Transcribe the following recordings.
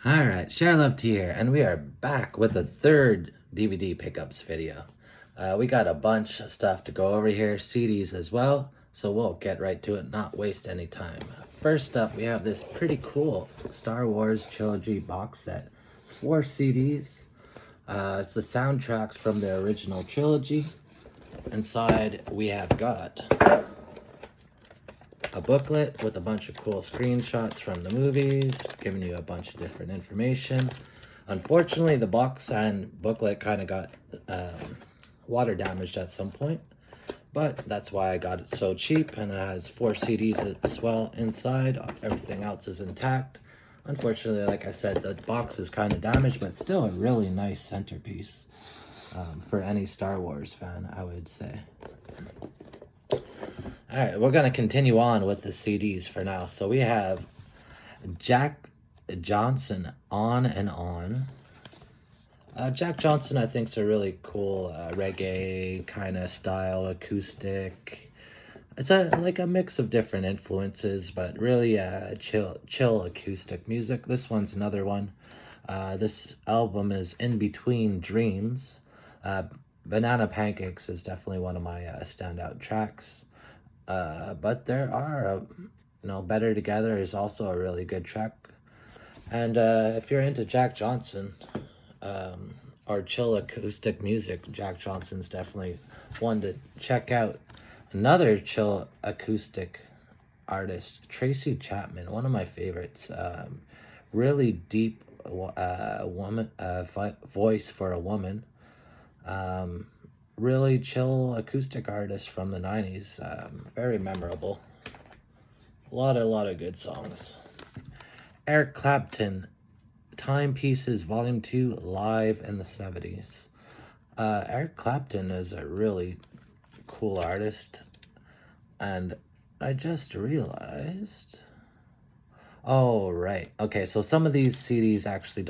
Alright, Share Love to here, and we are back with a third DVD pickups video. We got a bunch of stuff to go over here, CDs as well, so we'll get right to it, not waste any time. First up, we have this pretty cool Star Wars Trilogy box set. It's 4 CDs. It's the soundtracks from the original trilogy. Inside, we have got a booklet with a bunch of cool screenshots from the movies, giving you a bunch of different information. Unfortunately, the box and booklet kind of got water damaged at some point, but that's why I got it so cheap, and it has 4 CDs as well inside. Everything else is intact. Unfortunately, like I said, the box is kind of damaged, but still a really nice centerpiece for any Star Wars fan, I would say. All right, we're going to continue on with the CDs for now. So we have Jack Johnson, On and On. Jack Johnson, I think, is a really cool reggae kind of style, acoustic. It's like a mix of different influences, but really chill acoustic music. This one's another one. This album is In Between Dreams. Banana Pancakes is definitely one of my standout tracks. But there are, Better Together is also a really good track. And if you're into Jack Johnson or chill acoustic music, Jack Johnson's definitely one to check out. Another chill acoustic artist, Tracy Chapman, one of my favorites. Really deep woman voice for a woman. Really chill acoustic artist from the 90s. Very memorable. A lot of good songs. Eric Clapton, Timepieces Volume 2, live in the 70s. Eric Clapton is a really cool artist, and I just realized... Oh, right. Okay, so some of these CDs actually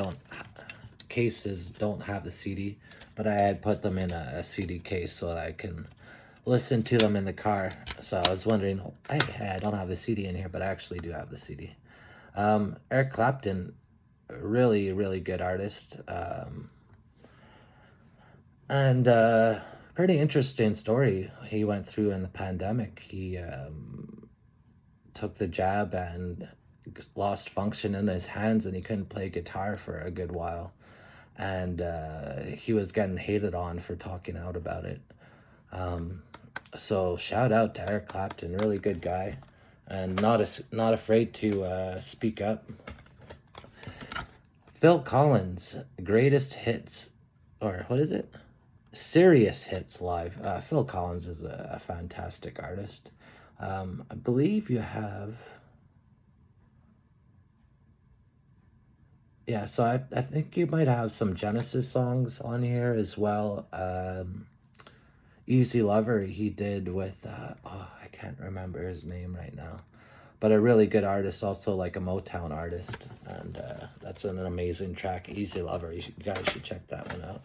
cases don't have the CD, but I had put them in a CD case so that I can listen to them in the car. So I was wondering, I don't have the CD in here, but I actually do have the CD. Eric Clapton, really good artist. And pretty interesting story he went through in the pandemic. He took the jab and lost function in his hands, and he couldn't play guitar for a good while. And he was getting hated on for talking out about it. So shout out to Eric Clapton, really good guy, and not afraid to speak up. Phil Collins, Greatest Hits, or what is it? Serious Hits Live. Phil Collins is a fantastic artist. I believe you have... Yeah, so I think you might have some Genesis songs on here as well. Easy Lover he did with, I can't remember his name right now. But a really good artist, also like a Motown artist. And that's an amazing track, Easy Lover. You guys should check that one out.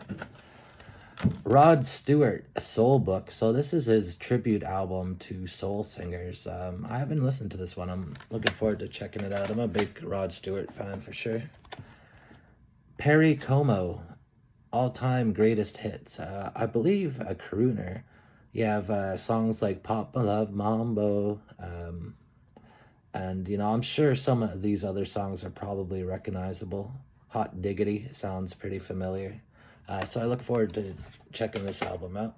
Rod Stewart, Soul Book. So this is his tribute album to soul singers. I haven't listened to this one. I'm looking forward to checking it out. I'm a big Rod Stewart fan for sure. Perry Como, all-time greatest hits. I believe a crooner. You have songs like Pop My Love Mambo, and I'm sure some of these other songs are probably recognizable. Hot Diggity sounds pretty familiar. So I look forward to checking this album out.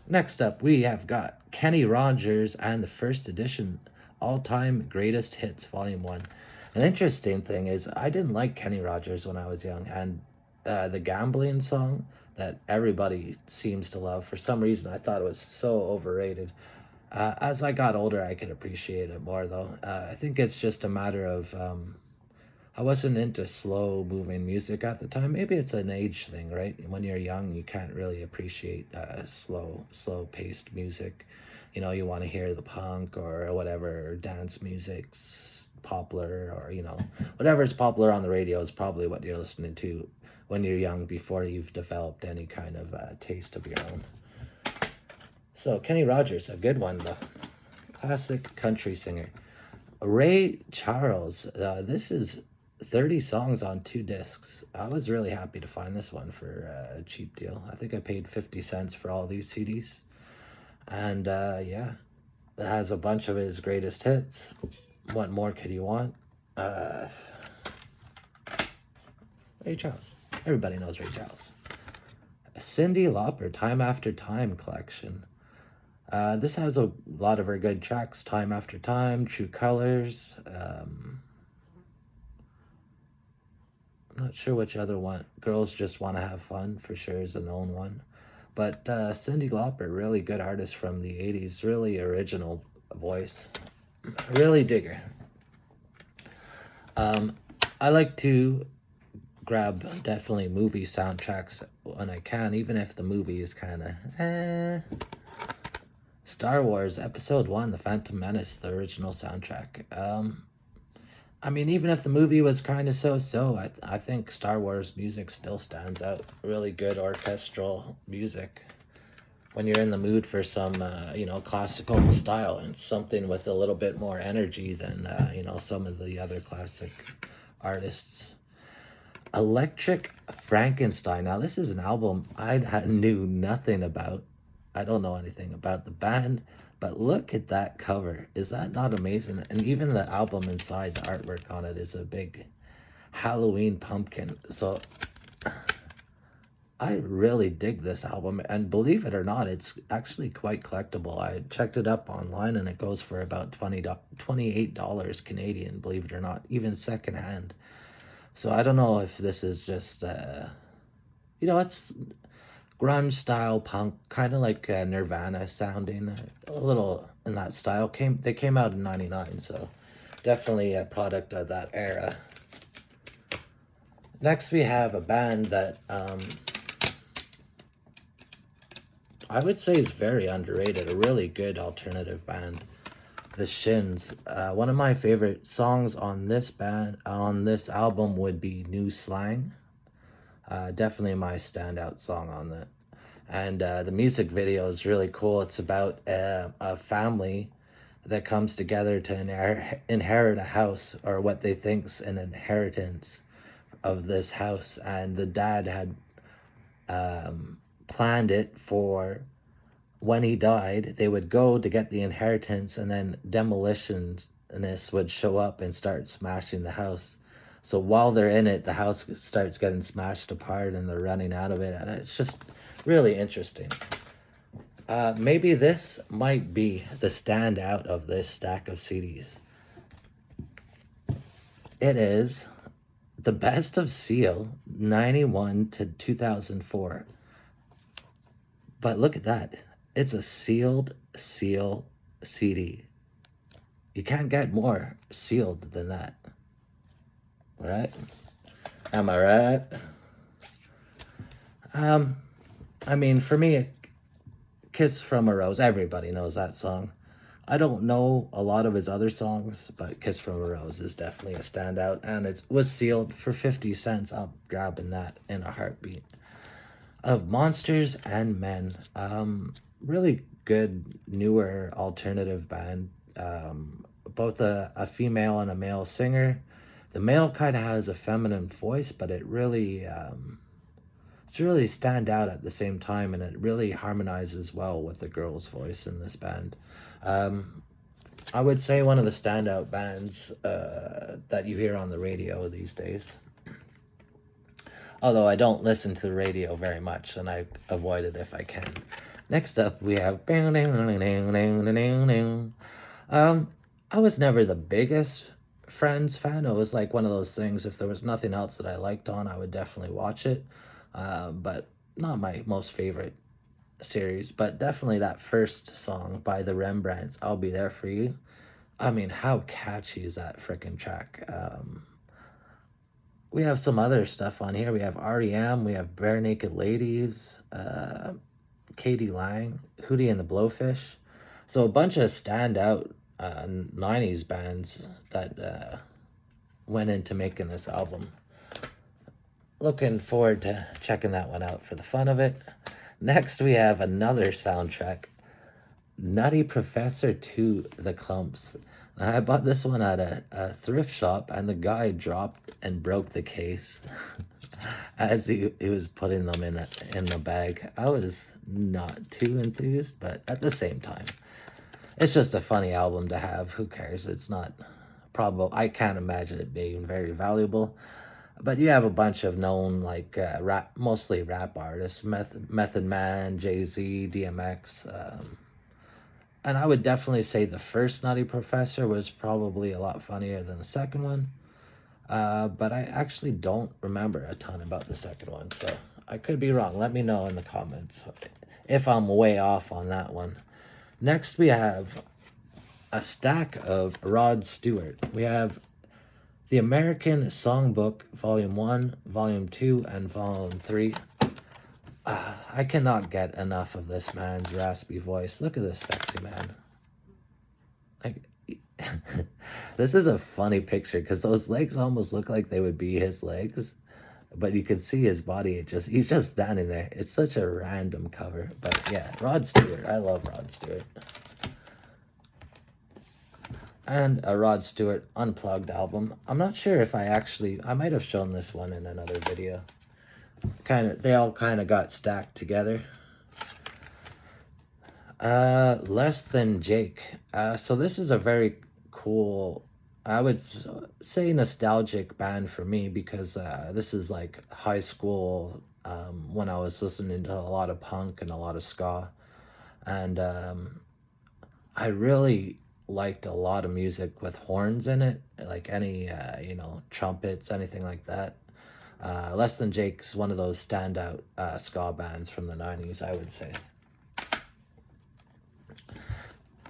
Next up, we have got Kenny Rogers and the First Edition All-Time Greatest Hits Volume 1. An interesting thing is I didn't like Kenny Rogers when I was young, and the gambling song that everybody seems to love, for some reason I thought it was so overrated. As I got older, I could appreciate it more, though. I think it's just a matter of I wasn't into slow-moving music at the time. Maybe it's an age thing, right? When you're young, you can't really appreciate slow-paced music. You want to hear the punk or whatever, or dance music's popular, or whatever's popular on the radio is probably what you're listening to when you're young, before you've developed any kind of taste of your own. So Kenny Rogers, a good one though. Classic country singer. Ray Charles, this is 30 songs on 2 discs. I was really happy to find this one for a cheap deal. I think I paid 50 cents for all these CDs. And yeah, it has a bunch of his greatest hits. What more could you want? Ray Charles. Everybody knows Ray Charles. Cyndi Lauper, Time After Time collection. This has a lot of her good tracks. Time After Time, True Colors. I'm not sure which other one. Girls Just Want to Have Fun, for sure, is a known one. But Cyndi Lauper, really good artist from the 80s. Really original voice. Really dig her. I like to grab definitely movie soundtracks when I can, even if the movie is kind of Star Wars Episode 1, The Phantom Menace, the original soundtrack. I mean, even if the movie was kind of so-so, I think Star Wars music still stands out. Really good orchestral music. When you're in the mood for some, classical style and something with a little bit more energy than, some of the other classic artists. Electric Frankenstein. Now, this is an album I knew nothing about. I don't know anything about the band, but look at that cover. Is that not amazing? And even the album inside, the artwork on it is a big Halloween pumpkin. So I really dig this album, and believe it or not, it's actually quite collectible. I checked it up online and it goes for about $28 Canadian, believe it or not, even secondhand. So I don't know if this is just, it's grunge style punk, kind of like Nirvana sounding, a little in that style. They came out in '99, so definitely a product of that era. Next, we have a band that I would say is very underrated, a really good alternative band. The Shins. One of my favorite songs on this album would be New Slang. Definitely my standout song on that. And the music video is really cool. It's about a family that comes together to inherit a house, or what they think's an inheritance of this house. And the dad had planned it for when he died, they would go to get the inheritance, and then demolitionists would show up and start smashing the house. So while they're in it, the house starts getting smashed apart and they're running out of it. And it's just really interesting. Maybe this might be the standout of this stack of CDs. It is the Best of Seal, 91 to 2004. But look at that. It's a sealed seal CD. You can't get more sealed than that. Right? Am I right? I mean, for me, Kiss from a Rose, everybody knows that song. I don't know a lot of his other songs, but Kiss from a Rose is definitely a standout, and it was sealed for 50 cents. I'm grabbing that in a heartbeat. Of Monsters and Men, really good, newer alternative band. Both a female and a male singer. The male kind of has a feminine voice, but it's really stand out at the same time, and it really harmonizes well with the girl's voice in this band. I would say one of the standout bands that you hear on the radio these days. Although I don't listen to the radio very much, and I avoid it if I can. Next up, we have... I was never the biggest Friends fan. It was like one of those things, if there was nothing else that I liked on, I would definitely watch it. But not my most favorite series. But definitely that first song by the Rembrandts, I'll Be There For You. I mean, how catchy is that frickin' track? We have some other stuff on here. We have R.E.M., we have Bare Naked Ladies, Katie Lang, Hootie and the Blowfish. So a bunch of standout 90s bands that went into making this album. Looking forward to checking that one out for the fun of it. Next, we have another soundtrack, Nutty Professor to The Clumps. I bought this one at a thrift shop, and the guy dropped and broke the case as he was putting them in the bag. I was not too enthused, but at the same time, it's just a funny album to have. Who cares? It's not probable. I can't imagine it being very valuable. But you have a bunch of known like rap, mostly rap artists, Method Man, Jay-Z, DMX, and I would definitely say the first Nutty Professor was probably a lot funnier than the second one. But I actually don't remember a ton about the second one, so I could be wrong. Let me know in the comments if I'm way off on that one. Next, we have a stack of Rod Stewart. We have the American Songbook, Volume 1, Volume 2, and Volume 3. I cannot get enough of this man's raspy voice. Look at this sexy man. Like, this is a funny picture because those legs almost look like they would be his legs, but you can see his body. He's just standing there. It's such a random cover, but yeah, Rod Stewart. I love Rod Stewart. And a Rod Stewart Unplugged album. I'm not sure if I might have shown this one in another video. They all kind of got stacked together. Less Than Jake. So this is a very cool, I would say nostalgic band for me because this is like high school when I was listening to a lot of punk and a lot of ska. And I really liked a lot of music with horns in it, like any, trumpets, anything like that. Less Than Jake's one of those standout ska bands from the 90s, I would say.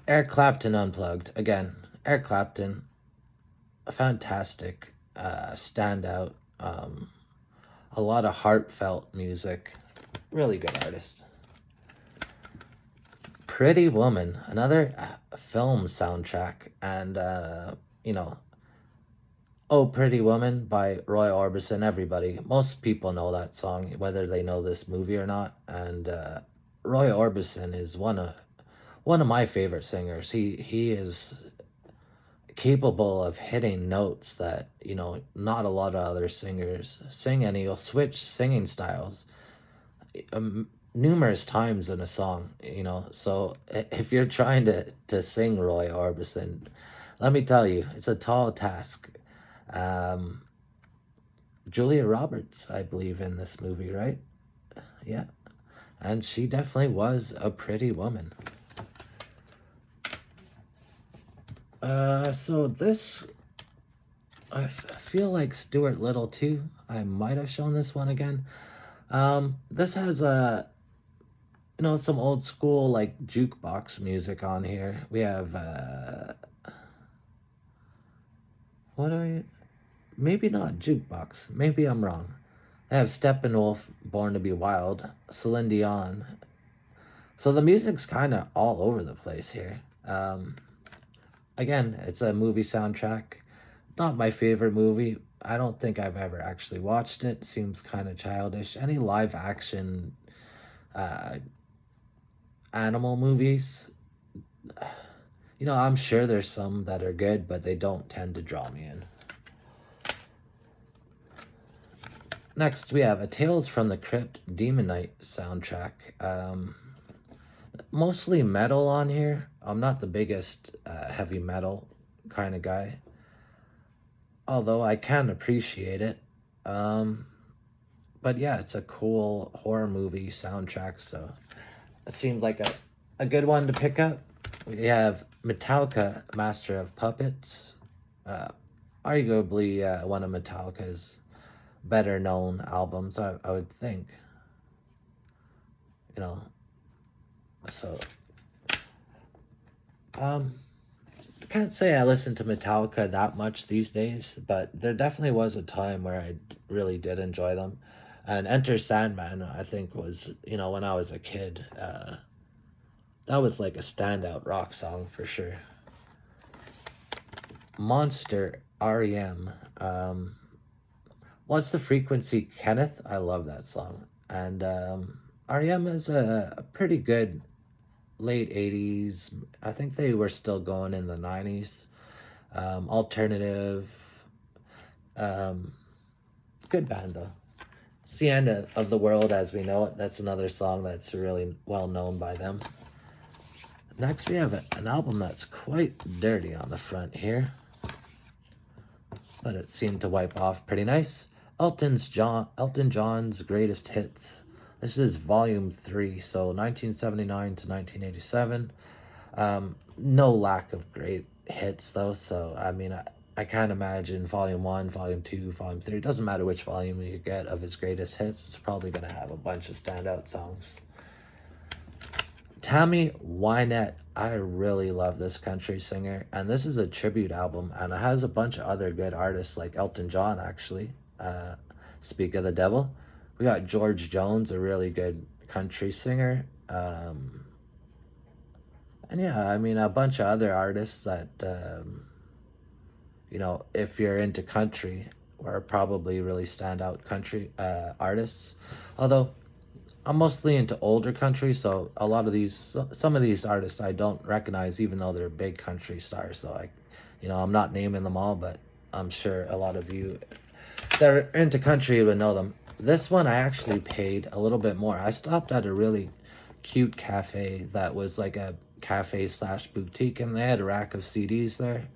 Eric Clapton Unplugged. Again, Eric Clapton, a fantastic standout. A lot of heartfelt music. Really good artist. Pretty Woman, another film soundtrack. And, Oh Pretty Woman by Roy Orbison. Everybody, most people know that song, whether they know this movie or not. And Roy Orbison is one of my favorite singers. He is capable of hitting notes that not a lot of other singers sing, and he'll switch singing styles numerous times in a song. So if you're trying to sing Roy Orbison, let me tell you, it's a tall task. Julia Roberts, I believe, in this movie, right? Yeah, and she definitely was a pretty woman. So this, feel like Stuart Little too. I might have shown this one again. This has some old school like jukebox music on here. We have maybe not jukebox. Maybe I'm wrong. I have Steppenwolf, Born to Be Wild, Celine Dion. So the music's kind of all over the place here. Again, it's a movie soundtrack. Not my favorite movie. I don't think I've ever actually watched it. Seems kind of childish. Any live action animal movies, I'm sure there's some that are good, but they don't tend to draw me in. Next, we have a Tales from the Crypt Demon Knight soundtrack. Mostly metal on here. I'm not the biggest heavy metal kind of guy, although I can appreciate it. But yeah, it's a cool horror movie soundtrack, so it seemed like a good one to pick up. We have Metallica, Master of Puppets. Arguably one of Metallica's better known albums, I would think. So can't say I listen to Metallica that much these days, but there definitely was a time where I really did enjoy them. And Enter Sandman, I think, was, when I was a kid, that was like a standout rock song for sure. Monster, REM. What's the Frequency, Kenneth? I love that song. And REM is a pretty good late 80s. I think they were still going in the 90s. Alternative. Good band though. It's the end of the world as we know it. That's another song that's really well known by them. Next, we have an album that's quite dirty on the front here, but it seemed to wipe off pretty nice. Elton John's Greatest Hits. This is volume 3, so 1979 to 1987. No lack of great hits though, so I mean, I can't imagine volume 1, volume 2, volume 3. It doesn't matter which volume you get of his greatest hits, it's probably going to have a bunch of standout songs. Tammy Wynette. I really love this country singer, and this is a tribute album, and it has a bunch of other good artists like Elton John, actually. Speak of the Devil. We got George Jones, a really good country singer. And yeah, I mean, a bunch of other artists that, if you're into country, are probably really standout country artists. Although, I'm mostly into older country, so a lot of some of these artists I don't recognize, even though they're big country stars. So I'm not naming them all, but I'm sure a lot of you that are into country would know them. This one I actually paid a little bit more. I stopped at a really cute cafe that was like a cafe/boutique, and they had a rack of CDs there.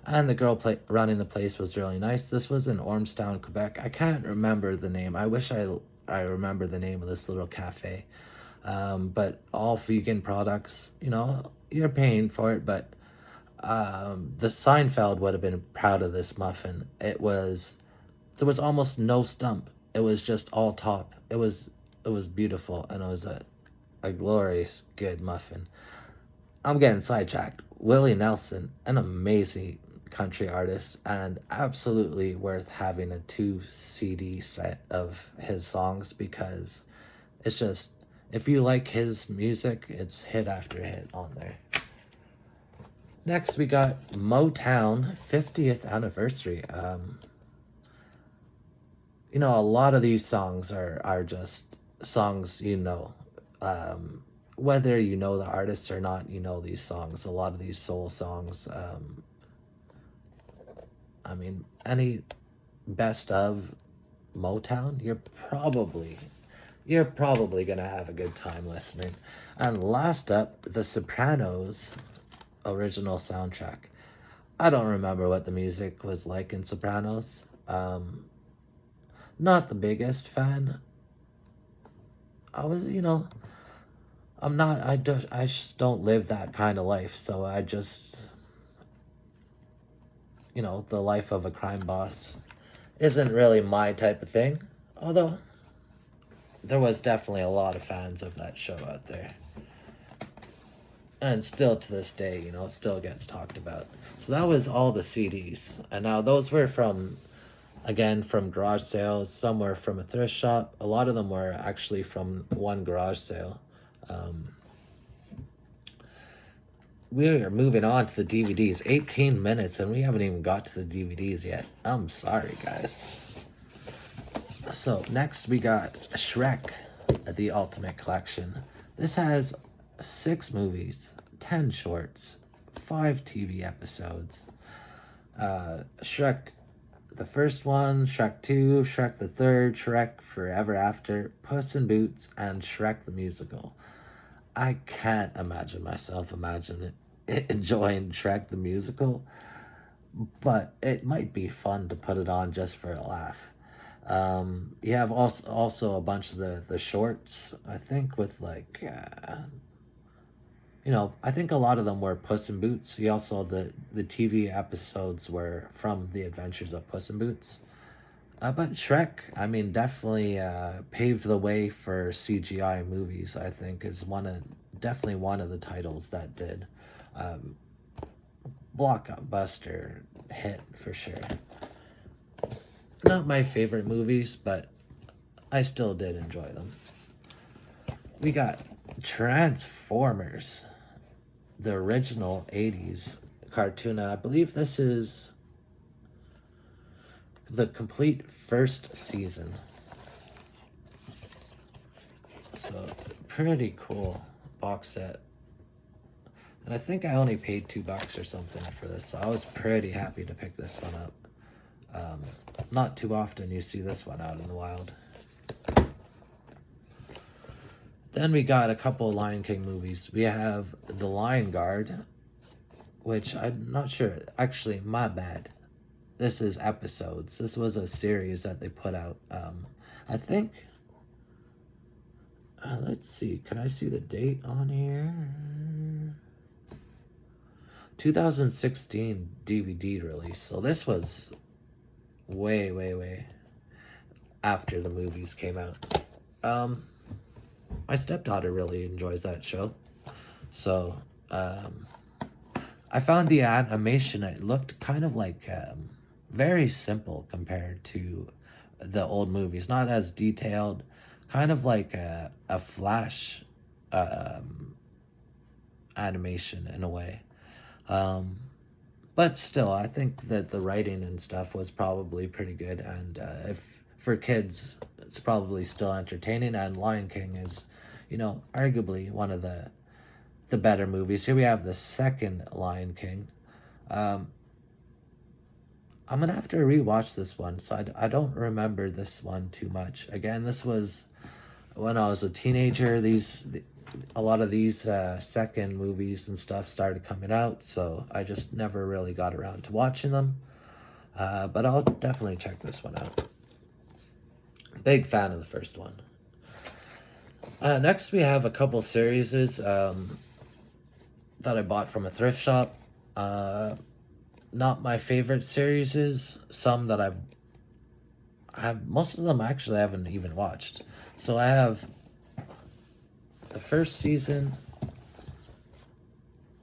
And the girl running the place was really nice. This was in Ormstown, Quebec. I can't remember the name. I wish I remember the name of this little cafe. But all vegan products, you're paying for it. But the Seinfeld would have been proud of this muffin. There was almost no stump. It was just all top. It was beautiful, and it was a glorious good muffin. I'm getting sidetracked. Willie Nelson, an amazing country artist, and absolutely worth having a 2 CD set of his songs, because it's just, if you like his music, it's hit after hit on there. Next, we got Motown 50th anniversary. A lot of these songs are just songs, whether you know the artists or not, these songs. A lot of these soul songs. I mean, any best of Motown, you're probably gonna have a good time listening. And last up, The Sopranos original soundtrack. I don't remember what the music was like in Sopranos. Not the biggest fan. I was, I'm not. I just don't live that kind of life. So I just, the life of a crime boss isn't really my type of thing. Although there was definitely a lot of fans of that show out there, and still to this day, it still gets talked about. So that was all the CDs, and now those were from garage sales. Some were from a thrift shop. A lot of them were actually from one garage sale. We are moving on to the DVDs. 18 minutes and we haven't even got to the DVDs yet. I'm sorry, guys. So next we got Shrek, the Ultimate Collection. This has 6 movies, 10 shorts, 5 TV episodes. Shrek, the first one, Shrek 2, Shrek the Third, Shrek Forever After, Puss in Boots, and Shrek the Musical. I can't imagine myself enjoying Shrek the Musical, but it might be fun to put it on just for a laugh. You have also a bunch of the shorts, I think, with I think a lot of them were Puss in Boots. You also, the TV episodes were from the Adventures of Puss in Boots. But Shrek, I mean, definitely paved the way for CGI movies, I think, is definitely one of the titles that did. Blockbuster hit, for sure. Not my favorite movies, but I still did enjoy them. We got Transformers, the original 80s cartoon, and I believe this is the complete first season. So, pretty cool box set. And I think I only paid $2 or something for this, so I was pretty happy to pick this one up. Not too often you see this one out in the wild. Then we got a couple of Lion King movies. We have The Lion Guard, which I'm not sure. Actually, my bad. This is episodes. This was a series that they put out. I think. Let's see. Can I see the date on here? 2016 DVD release. So this was way after the movies came out. My stepdaughter really enjoys that show. So I found the animation, it looked kind of like very simple compared to the old movies. Not as detailed, kind of like a Flash animation in a way. But still, I think that the writing and stuff was probably pretty good. And if for kids, it's probably still entertaining. And Lion King is, arguably one of the better movies. Here we have the second Lion King. I'm gonna have to rewatch this one, so I don't remember this one too much. Again, this was when I was a teenager. A lot of these second movies and stuff started coming out, so I just never really got around to watching them. But I'll definitely check this one out. Big fan of the first one. Next, we have a couple series that I bought from a thrift shop. Not my favorite series. Some that I have, most of them actually I haven't even watched. So I have the first season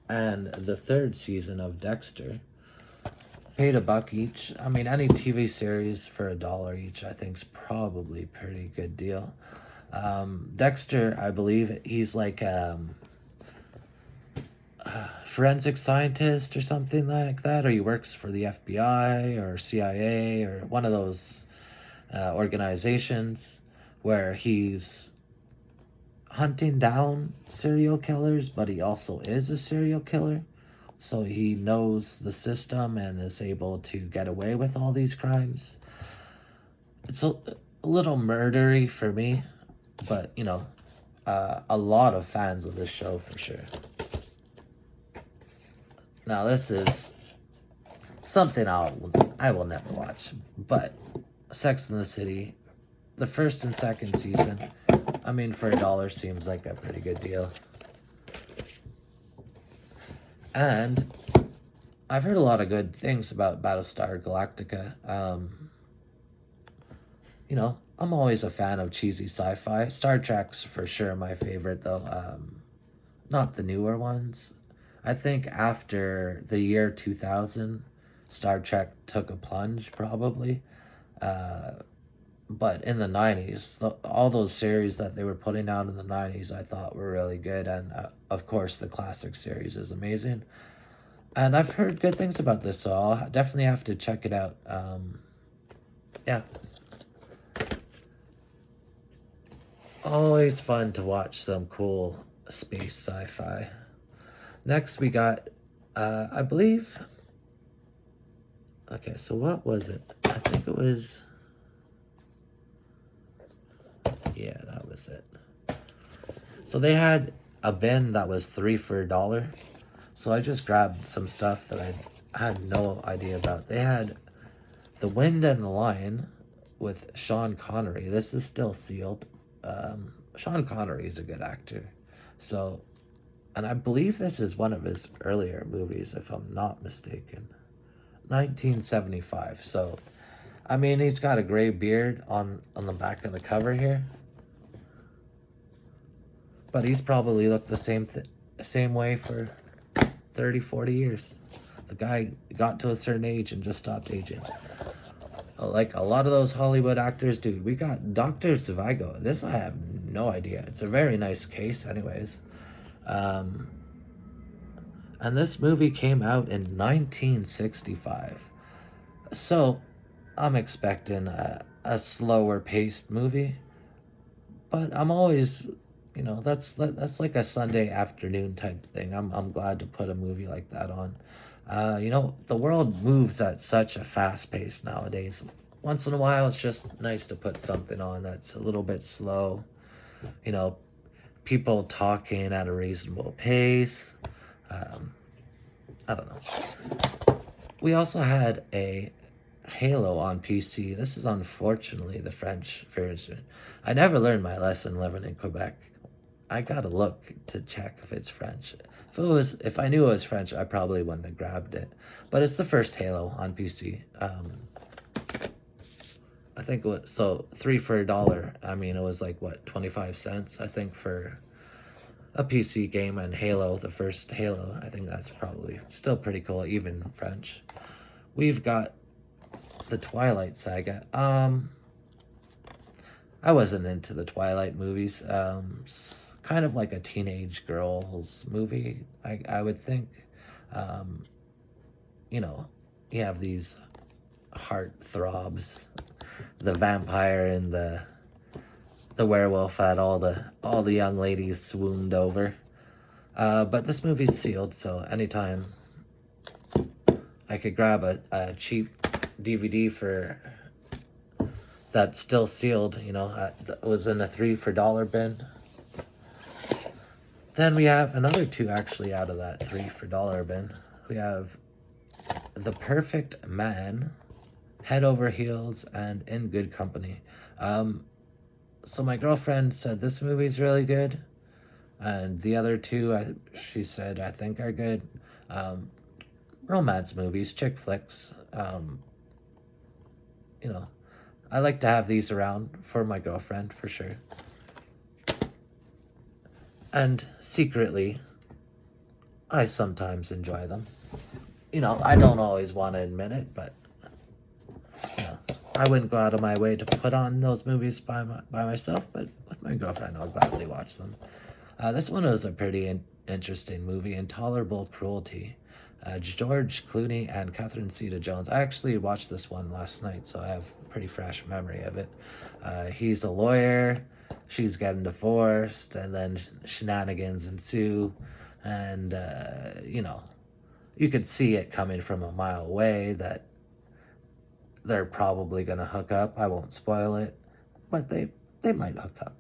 and the third season of Dexter. Paid $1 each. I mean, any TV series for $1 each, I think, is probably a pretty good deal. Dexter, I believe he's like forensic scientist or something like that, or he works for the FBI or CIA or one of those organizations where he's hunting down serial killers, but he also is a serial killer. So he knows the system and is able to get away with all these crimes. It's a little murdery for me, but a lot of fans of this show for sure. Now this is something I will never watch, but Sex and the City, the first and second season, I mean, for $1 seems like a pretty good deal. And I've heard a lot of good things about Battlestar Galactica. I'm always a fan of cheesy sci-fi. Star Trek's for sure my favorite, though. Not the newer ones. I think after the year 2000, Star Trek took a plunge, probably. But in the 90s, all those series that they were putting out in the 90s, I thought were really good. And of course, the classic series is amazing. And I've heard good things about this, so I'll definitely have to check it out. Yeah. Always fun to watch some cool space sci-fi. Next, we got, I believe... Okay, so what was it? I think it was... Yeah, that was it. So they had a bin that was 3 for $1. So I just grabbed some stuff that I had no idea about. They had The Wind and the Lion with Sean Connery. This is still sealed. Sean Connery is a good actor. So, and I believe this is one of his earlier movies, if I'm not mistaken. 1975. So, I mean, he's got a gray beard on the back of the cover here. But he's probably looked the same way for 30, 40 years. The guy got to a certain age and just stopped aging. Like a lot of those Hollywood actors, dude. We got Dr. Zhivago. This I have no idea. It's a very nice case anyways. And this movie came out in 1965. So I'm expecting a slower paced movie. But I'm always, that's like a Sunday afternoon type thing. I'm glad to put a movie like that on. The world moves at such a fast pace nowadays. Once in a while, it's just nice to put something on that's a little bit slow. You know, people talking at a reasonable pace. Um, I don't know. We also had a Halo on PC. This is unfortunately the French version. I never learned my lesson living in Quebec. I gotta look to check if it's French. If I knew it was French, I probably wouldn't have grabbed it. But it's the first Halo on PC. I think it was, so 3 for $1. I mean, it was like what, 25 cents? I think for a PC game, and Halo, the first Halo. I think that's probably still pretty cool, even French. We've got the Twilight Saga. I wasn't into the Twilight movies. Kind of like a teenage girl's movie, I would think. Um, you know, you have these heart throbs, the vampire and the werewolf that all the young ladies swooned over. But this movie's sealed, so anytime I could grab a cheap DVD for that's still sealed, it was in a 3 for $1 bin. Then we have another two actually out of that 3 for $1 bin. We have The Perfect Man, Head Over Heels, and In Good Company. So my girlfriend said this movie's really good, and the other two, she said, I think are good. Romance movies, chick flicks. I like to have these around for my girlfriend for sure. And secretly, I sometimes enjoy them. I don't always want to admit it, but I wouldn't go out of my way to put on those movies by myself, but with my girlfriend, I'll gladly watch them. This one was a pretty interesting movie, Intolerable Cruelty. George Clooney and Catherine Zeta-Jones. I actually watched this one last night, so I have a pretty fresh memory of it. He's a lawyer, she's getting divorced, and then shenanigans ensue, and, you could see it coming from a mile away that they're probably going to hook up. I won't spoil it, but they might hook up.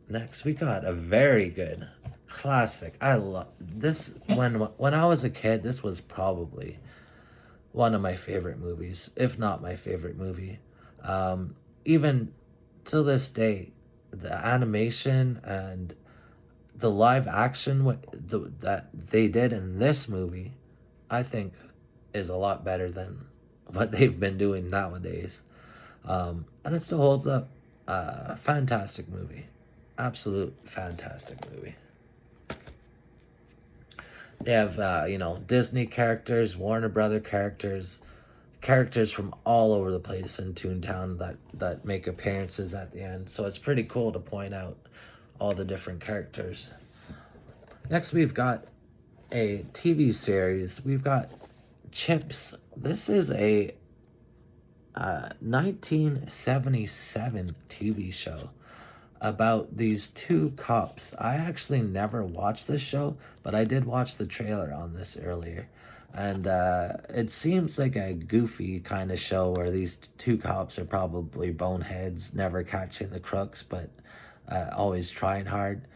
Next, we got a very good classic. I love this. When I was a kid, this was probably one of my favorite movies, if not my favorite movie. Even to this day, the animation and the live action that they did in this movie, I think, is a lot better than what they've been doing nowadays. And it still holds up. Fantastic movie. Absolute fantastic movie. They have, Disney characters, Warner Brother characters from all over the place in Toontown that make appearances at the end. So it's pretty cool to point out all the different characters. Next, we've got a TV series. We've got Chips. This is a 1977 TV show about these two cops. I actually never watched this show, but I did watch the trailer on this earlier. And it seems like a goofy kind of show where these two cops are probably boneheads, never catching the crooks, but always trying hard.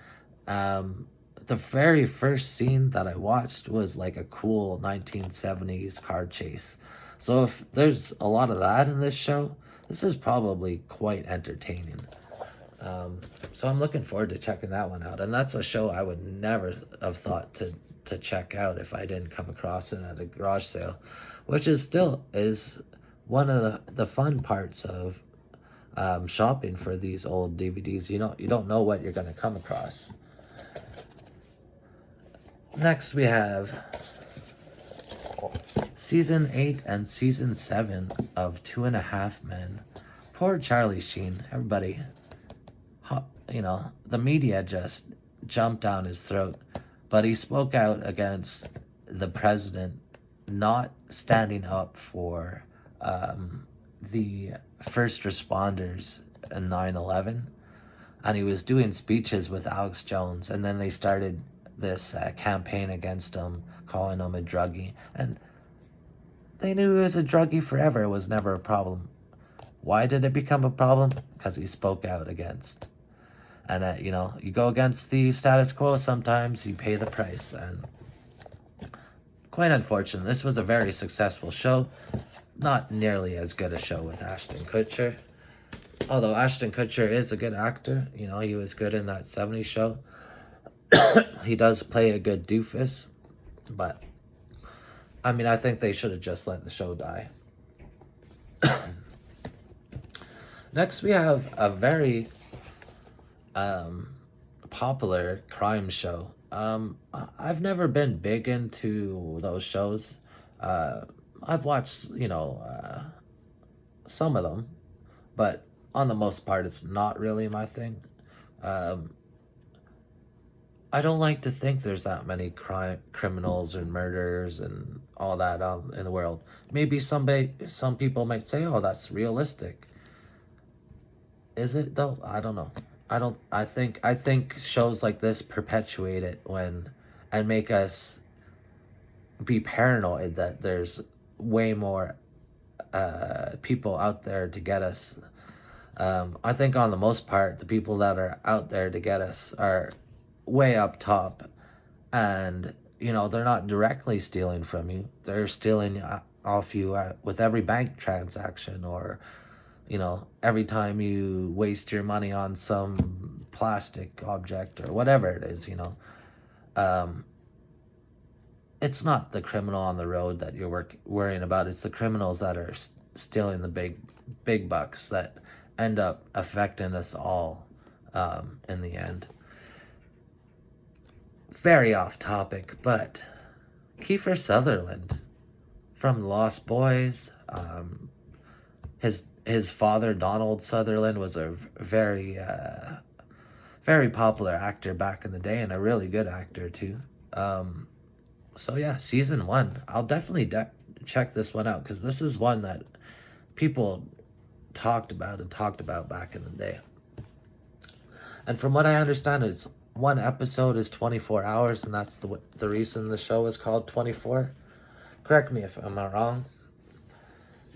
The very first scene that I watched was like a cool 1970s car chase. So if there's a lot of that in this show, this is probably quite entertaining. So I'm looking forward to checking that one out. And that's a show I would never have thought to check out if I didn't come across it at a garage sale, which is one of the fun parts of shopping for these old DVDs. You don't know what you're going to come across. Next, we have Season 8 and Season 7 of 2.5 Men. Poor Charlie Sheen. Everybody, the media just jumped down his throat. But he spoke out against the president not standing up for the first responders in 9/11, and he was doing speeches with Alex Jones, and then they started this campaign against him, calling him a druggie, and they knew he was a druggie forever. It was never a problem. Why did it become a problem? Because he spoke out against. And, you go against the status quo, sometimes you pay the price. And quite unfortunate. This was a very successful show. Not nearly as good a show with Ashton Kutcher. Although Ashton Kutcher is a good actor. He was good in that 70s show. He does play a good doofus. But, I think they should have just let the show die. Next, we have a very popular crime show. I've never been big into those shows. I've watched, some of them, but on the most part, it's not really my thing. I don't like to think there's that many criminals and murders and all that in the world. Maybe some people might say, "Oh, that's realistic." Is it though? I don't know. I think shows like this perpetuate it and make us be paranoid that there's way more people out there to get us. I think on the most part, the people that are out there to get us are way up top, and they're not directly stealing from you. They're stealing off you with every bank transaction, or every time you waste your money on some plastic object or whatever it is. It's not the criminal on the road that you're worrying about. It's the criminals that are stealing the big bucks that end up affecting us all in the end. Very off topic, but Kiefer Sutherland from Lost Boys. His father, Donald Sutherland, was a very very popular actor back in the day, and a really good actor too. So yeah, season 1. I'll definitely check this one out, because this is one that people talked about back in the day. And from what I understand, it's one episode is 24 hours, and that's the reason the show is called 24. Correct me if I'm wrong.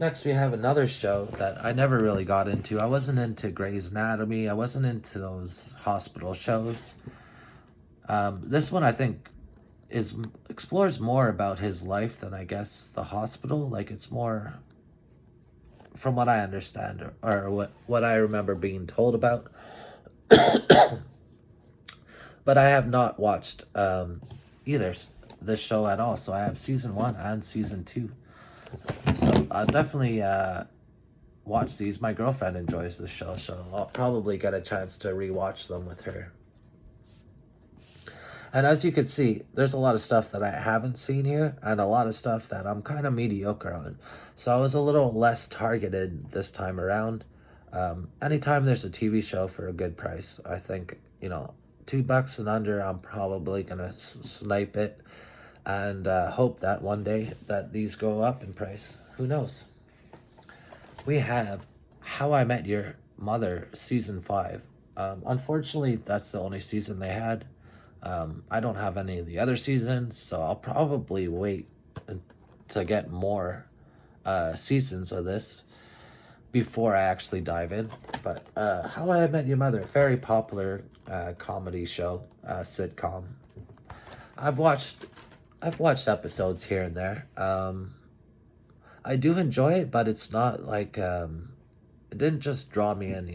Next, we have another show that I never really got into. I wasn't into Grey's Anatomy. I wasn't into those hospital shows. This one, I think, explores more about his life than, I guess, the hospital. Like, it's more, from what I understand, or what I remember being told about. But I have not watched either this show at all. So I have season 1 and season 2. So I'll definitely watch these. My girlfriend enjoys this show, so I'll probably get a chance to rewatch them with her. And as you can see, there's a lot of stuff that I haven't seen here, and a lot of stuff that I'm kind of mediocre on. So I was a little less targeted this time around. Anytime there's a TV show for a good price, I think, $2 and under, I'm probably gonna snipe it, and hope that one day that these go up in price. Who knows? We have How I Met Your Mother season 5. Unfortunately, that's the only season they had. I don't have any of the other seasons, so I'll probably wait to get more seasons of this before I actually dive in. But How I Met Your Mother, very popular comedy show, sitcom. I've watched episodes here and there. I do enjoy it, but it's not like it didn't just draw me in.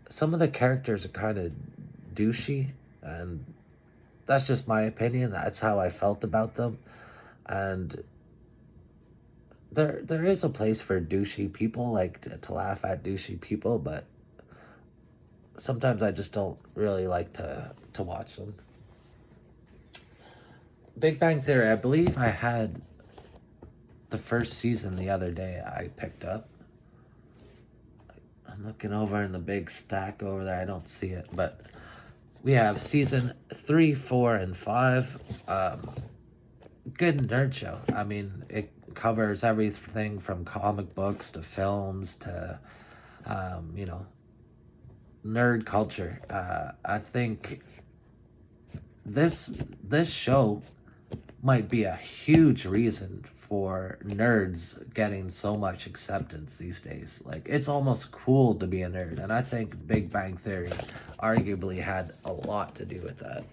Some of the characters are kind of douchey, and that's just my opinion. That's how I felt about them, and there is a place for douchey people, like to laugh at douchey people, but sometimes I just don't really like to watch them. Big Bang Theory, I believe I had the first season the other day. I picked up. I'm looking over in the big stack over there. I don't see it, but we have season 3, 4, and 5. Good nerd show. It covers everything from comic books to films to, you know, nerd culture. I think this show might be a huge reason for nerds getting so much acceptance these days. Like, it's almost cool to be a nerd, and I think Big Bang Theory arguably had a lot to do with that.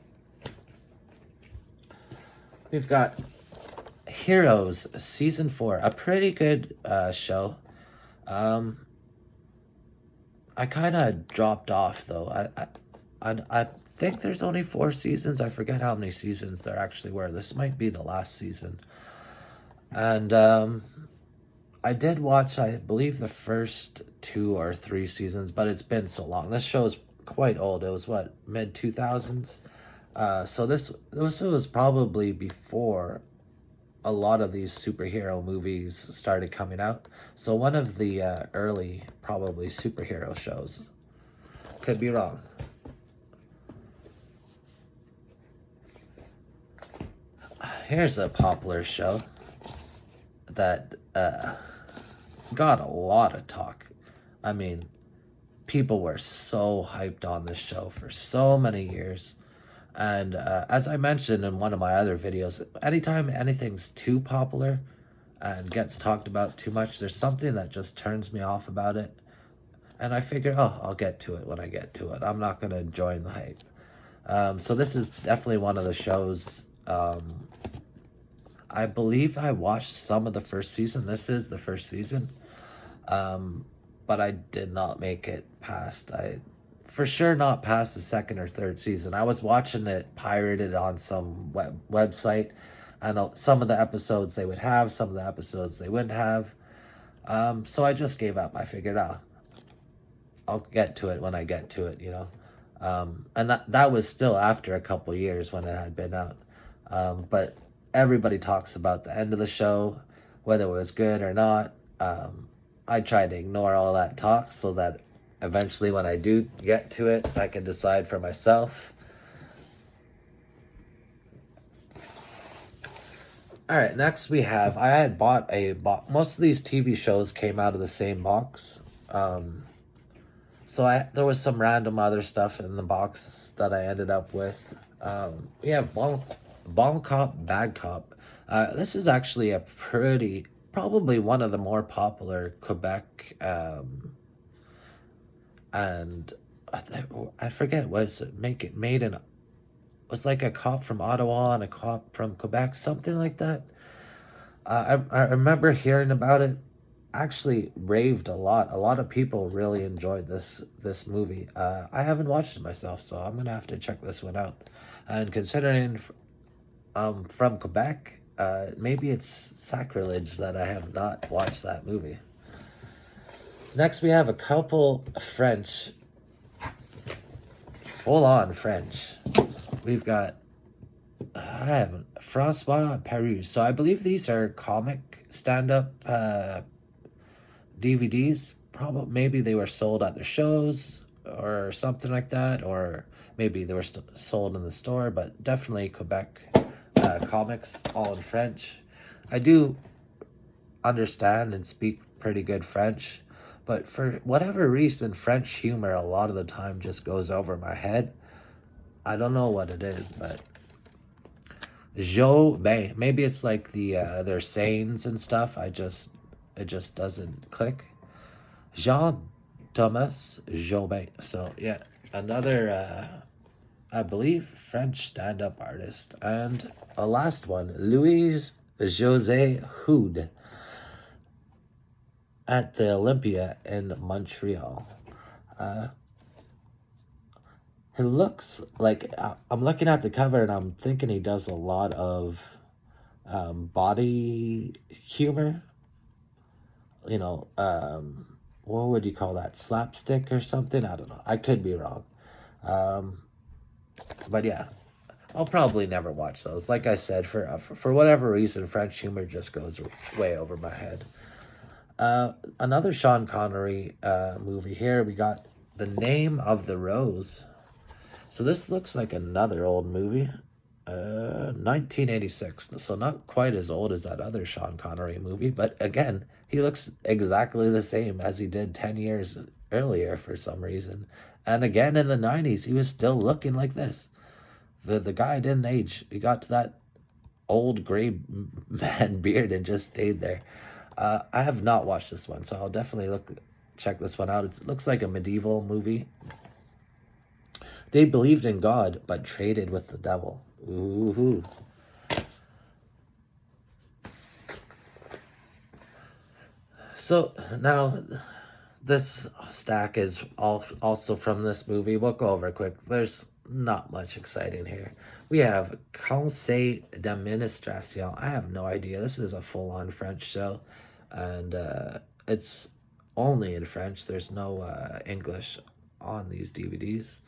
We've got Heroes season 4, a pretty good show. I kind of dropped off though. I think there's only 4 seasons. I forget how many seasons there actually were. This might be the last season. And I did watch, I believe, the first 2 or 3 seasons, but it's been so long. This show is quite old. It was what, mid 2000s. So this was probably before a lot of these superhero movies started coming out. So one of the early, probably, superhero shows. Could be wrong. Here's a popular show that got a lot of talk. I mean, people were so hyped on this show for so many years. And as I mentioned in one of my other videos, anytime anything's too popular and gets talked about too much, there's something that just turns me off about it. And I figure, oh, I'll get to it when I get to it. I'm not going to join the hype. So this is definitely one of the shows. I believe I watched some of the first season. This is the first season. But I did not make it past. For sure not past the 2nd or 3rd season. I was watching it pirated on some website, and some of the episodes they would have, some of the episodes they wouldn't have. So I just gave up. I figured, I'll get to it when I get to it, you know. And that was still after a couple years when it had been out. But everybody talks about the end of the show, whether it was good or not. I try to ignore all that talk so that eventually when I do get to it, I can decide for myself. All right, next we have, I had bought a box. Most of these TV shows came out of the same box. So there was some random other stuff in the box that I ended up with. We have Bon Cop, Bad Cop. This is actually probably one of the more popular Quebec, and I forget, was it made in, was like a cop from Ottawa and a cop from Quebec, something like that. I remember hearing about it. Actually raved a lot. A lot of people really enjoyed this movie. I haven't watched it myself, so I'm gonna have to check this one out. And considering from Quebec, maybe it's sacrilege that I have not watched that movie. Next, we have a couple French, full-on French. We've got Francois Peru. So I believe these are comic stand-up DVDs. Probably, maybe they were sold at the shows or something like that, or maybe they were sold in the store. But definitely Quebec comics, all in French. I do understand and speak pretty good French, but for whatever reason, French humor a lot of the time just goes over my head. I don't know what it is, but Jobin, maybe it's like their sayings and stuff. It just doesn't click. Jean Thomas Jobin. So yeah, another I believe French stand-up artist. And a last one, Louis José Hood at the Olympia in Montreal. It looks like, I'm looking at the cover and I'm thinking he does a lot of body humor. You know, what would you call that? Slapstick or something? I don't know. I could be wrong. But yeah, I'll probably never watch those. Like I said, for whatever reason, French humor just goes way over my head. Another Sean Connery movie here. We got The Name of the Rose. So this looks like another old movie. 1986. So not quite as old as that other Sean Connery movie, but again, he looks exactly the same as he did 10 years earlier for some reason. And again in the 90s, he was still looking like this. The guy didn't age. He got to that old gray man beard and just stayed there. I have not watched this one, so I'll definitely check this one out. It looks like a medieval movie. They believed in God but traded with the devil. Ooh. So now this stack is also from this movie. We'll go over quick. There's not much exciting here. We have Conseil d'administration. I have no idea. This is a full-on French show, and it's only in French. There's no English on these DVDs,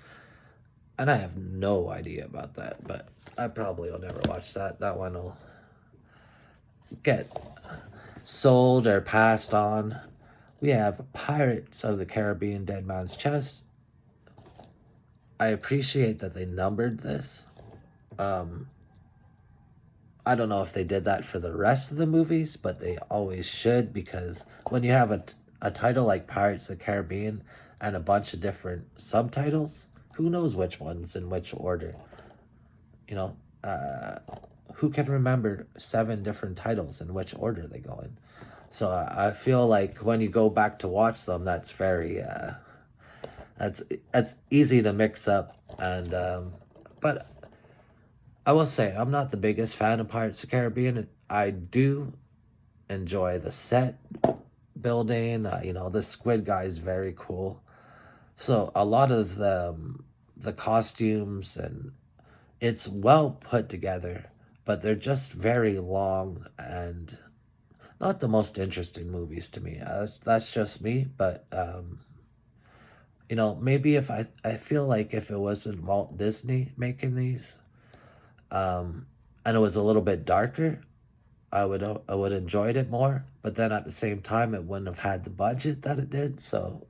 and I have no idea about that. But I probably will never watch that. That one will get sold or passed on. We have Pirates of the Caribbean Dead Man's Chest. I appreciate that they numbered this. I don't know if they did that for the rest of the movies, but they always should, because when you have a title like Pirates of the Caribbean and a bunch of different subtitles, who knows which one's in which order? You know, who can remember 7 different titles in which order they go in? So I feel like when you go back to watch them, that's very that's easy to mix up. And but I will say I'm not the biggest fan of Pirates of the Caribbean. I do enjoy the set building. The squid guy is very cool. So a lot of the costumes, and it's well put together, but they're just very long and not the most interesting movies to me. That's just me, but maybe if I feel like if it wasn't Walt Disney making these, and it was a little bit darker, I would enjoyed it more. But then at the same time, it wouldn't have had the budget that it did. So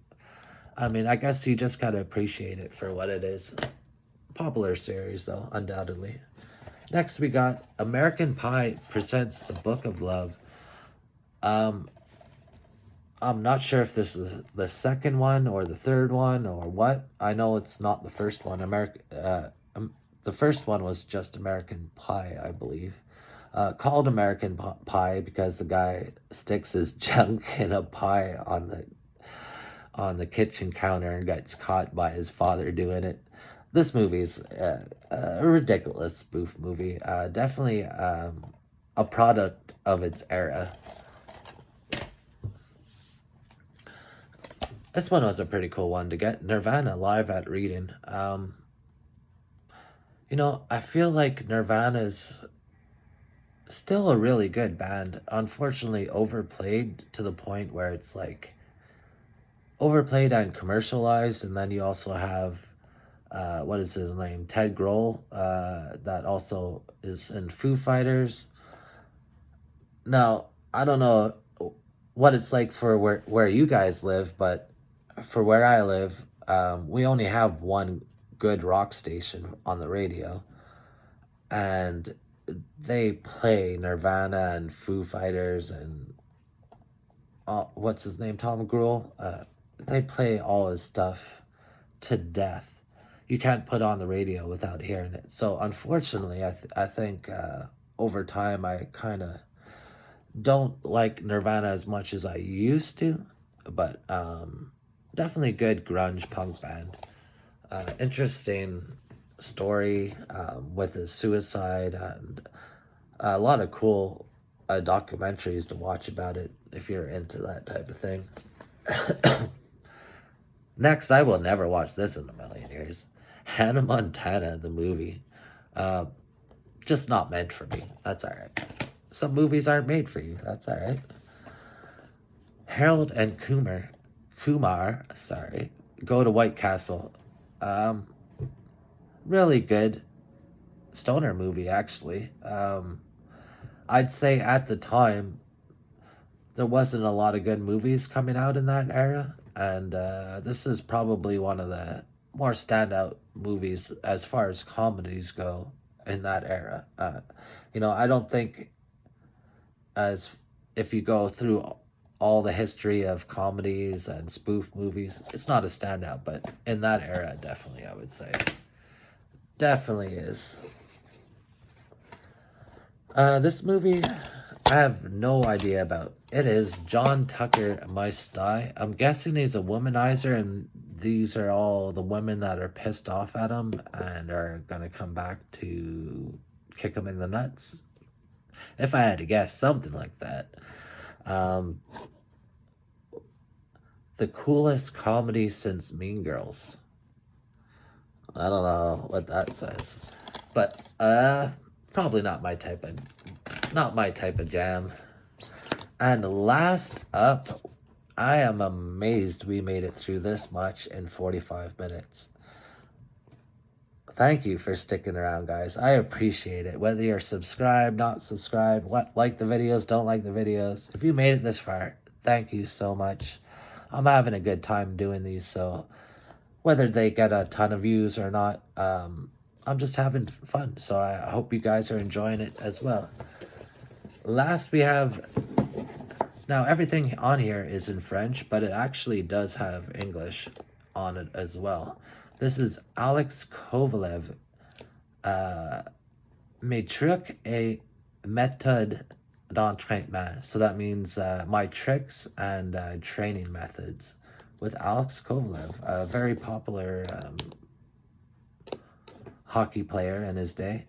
I mean, I guess you just gotta appreciate it for what it is. Popular series though, undoubtedly. Next, we got American Pie presents The Book of Love. I'm not sure if this is the second one or the third one or what. I know it's not the first one. The first one was just American Pie, I believe. Called American Pie because the guy sticks his junk in a pie on the kitchen counter and gets caught by his father doing it. This movie's a ridiculous spoof movie. Definitely a product of its era. This one was a pretty cool one to get. Nirvana live at Reading. I feel like Nirvana's still a really good band. Unfortunately, overplayed to the point where it's like overplayed and commercialized. And then you also have, what is his name? Ted Grohl, that also is in Foo Fighters. Now, I don't know what it's like for where you guys live, but for where I live, we only have one good rock station on the radio, and they play Nirvana and Foo Fighters and what's his name, Tom Grohl. They play all his stuff to death. You can't put on the radio without hearing it. So unfortunately, I think over time I kind of don't like Nirvana as much as I used to, but definitely good grunge punk band. Interesting story with his suicide, and a lot of cool documentaries to watch about it if you're into that type of thing. Next, I will never watch this in a million years. Hannah Montana, the movie. Just not meant for me. That's alright. Some movies aren't made for you. That's alright. Harold and Kumar, go to White Castle. Really good stoner movie, actually. I'd say at the time, there wasn't a lot of good movies coming out in that era, and this is probably one of the more standout movies as far as comedies go in that era. I don't think, as if you go through all the history of comedies and spoof movies, it's not a standout, but in that era, definitely, I would say. Definitely is. This movie, I have no idea about. It is John Tucker Must Die. I'm guessing he's a womanizer, and these are all the women that are pissed off at him and are gonna come back to kick him in the nuts. If I had to guess, something like that. Um, the coolest comedy since Mean Girls. I don't know what that says, but probably not my type of jam. And last up, I am amazed we made it through this much in 45 minutes. Thank you for sticking around, guys. I appreciate it. Whether you're subscribed, not subscribed, like the videos, don't like the videos. If you made it this far, thank you so much. I'm having a good time doing these, so whether they get a ton of views or not, I'm just having fun. So I hope you guys are enjoying it as well. Last we have, now everything on here is in French, but it actually does have English on it as well. This is Alex Kovalev, Mes trucs et méthodes d'entraînement. So that means my tricks and training methods, with Alex Kovalev, a very popular hockey player in his day.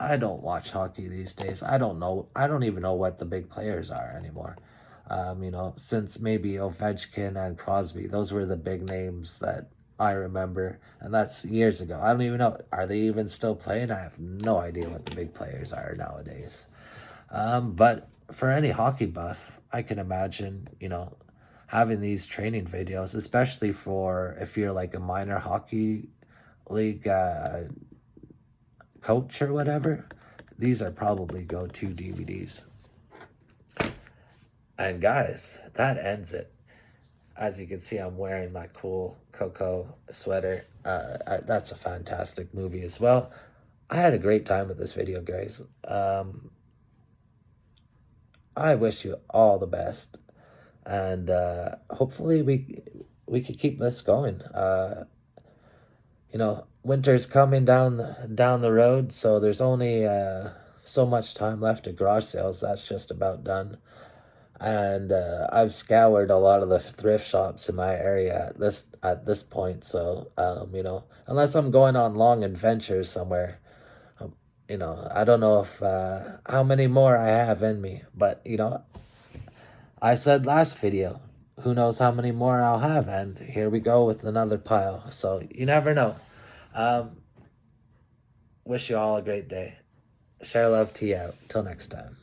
I don't watch hockey these days. I don't even know what the big players are anymore. Since maybe Ovechkin and Crosby, those were the big names that I remember, and that's years ago. I don't even know. Are they even still playing? I have no idea what the big players are nowadays. But for any hockey buff, I can imagine, having these training videos, especially for if you're like a minor hockey league coach or whatever, these are probably go-to DVDs. And guys, that ends it. As you can see, I'm wearing my cool Coco sweater. That's a fantastic movie as well. I had a great time with this video, guys. I wish you all the best, and hopefully we could keep this going. Winter's coming down the road, so there's only so much time left at garage sales. That's just about done. And I've scoured a lot of the thrift shops in my area at this point. So unless I'm going on long adventures somewhere, I don't know if how many more I have in me. But I said last video, who knows how many more I'll have, and here we go with another pile. So you never know. Wish you all a great day. Share love, tea out. Till next time.